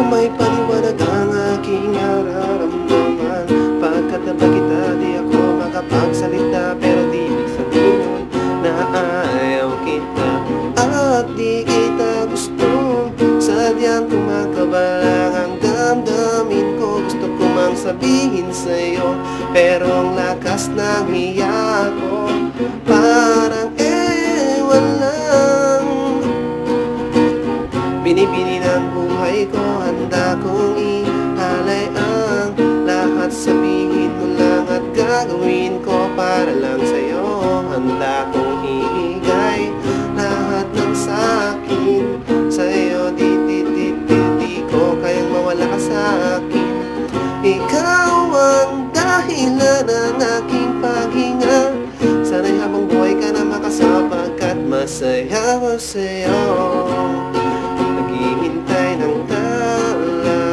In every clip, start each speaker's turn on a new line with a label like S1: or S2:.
S1: May paliwanag ang aking nararamdaman. Pagkatabi kita, di ako makapagsalita. Pero di ibig sabihin na ayaw kita at di kita gusto. Sadyang kumakabalang ang damdamin ko. Gusto ko mang sabihin sa'yo, pero ang lakas ng hiya ko parang ewan lang. Binibini ng buhay ko, handa kong ihalay ang lahat. Sabihin mo lang at gagawin ko para lang sa'yo. Handa kong ibigay lahat ng sa'kin sa'yo. Di ko kayang mawala ka sa'kin. Ikaw ang dahilan ng aking paghinga. Sana'y habang buhay ka na makasama, pagkat masaya ko sa'yo. Naghihintay ng tala,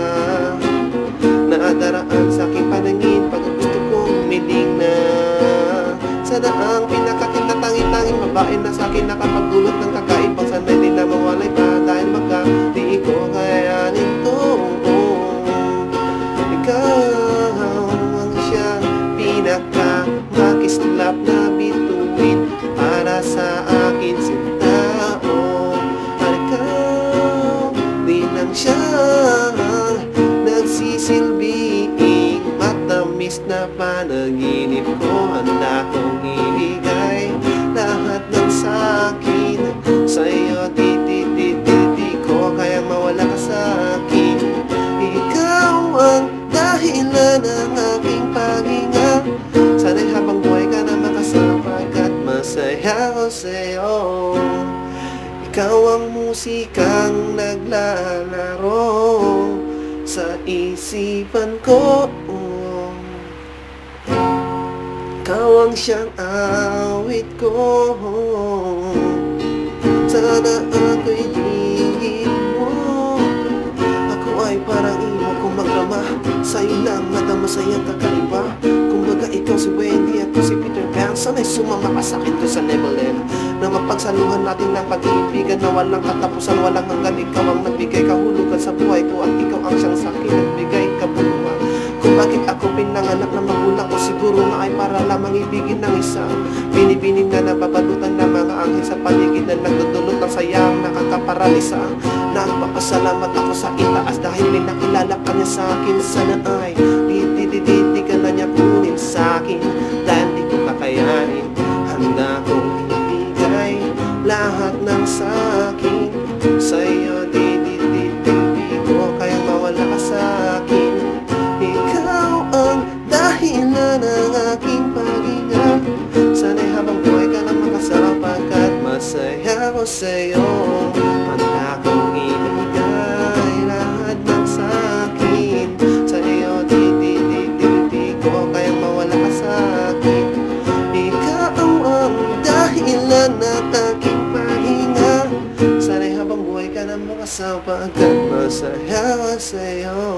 S1: naadaraan sa aking panangin pag gusto kong humiling na. Sana ang pinakatinatangin-tanging babae na sa akin nakapagdulot ng kakaibang sanay. Di na mawalay pa dahil di ko kayanin to. Ikaw ang siyang pinakamakislap na bituin para sa akin sinta. Siyang nagsisilbing matamis na panaginip ko. Handa kong ibigay lahat ng sa'kin sa'yo. Di ko kayang mawala ka sa'kin. Ikaw ang dahilan ng aking paghinga. Sana'y habang buhay ka na makasama, pagkat masaya ko sa'yo. Ikaw ang musikang naglalaro sa isipan ko. Ikaw ang siyang awit ko. Sana ako'y lihim mo. Ako ay parang imo kung magrama. Sa'yo lang nadama sa'yang kakaiba. Kumbaga ikaw si Wendy, ako si Peter Pan. Sana'y sumama ka sa'kin to sa Neverland, na mapagsaluhan natin ng pag-iibigan na walang katapusan, walang hanggan. Ikaw ang nagbigay kahulugan sa buhay ko, at ikaw ang siyang sa'kin nagbigay kabuluhan. Kung bakit ako pinanganak na magulang ko, siguro nga ay para lamang ibigin ng isa. Binibining na nababalutan ng mga anghel sa paligid na nagdudulot ng sayang nakakaparalisa. Nagpapasalamat ako sa itaas dahil may nakilala ka niya sa akin. Sana ay di ka na niya kunin sa akin, dahil di ko kakayanin. Handa kong ibigay lahat ng sa'kin sa'yo. Di ko kayang mawala ka sa'kin. Ikaw ang dahilan ng aking paghinga. Sana'y habang buhay ka na makasama, pagkat masaya ko sa'yo. Handa kong ibigay lahat ng sa'kin sa'yo. Di ko kayang mawala ka sa'kin. Ikaw ang dahilan ng aking paghinga. Sana'y habang buhay ka na makasama, pagkat masaya ko sa'yo.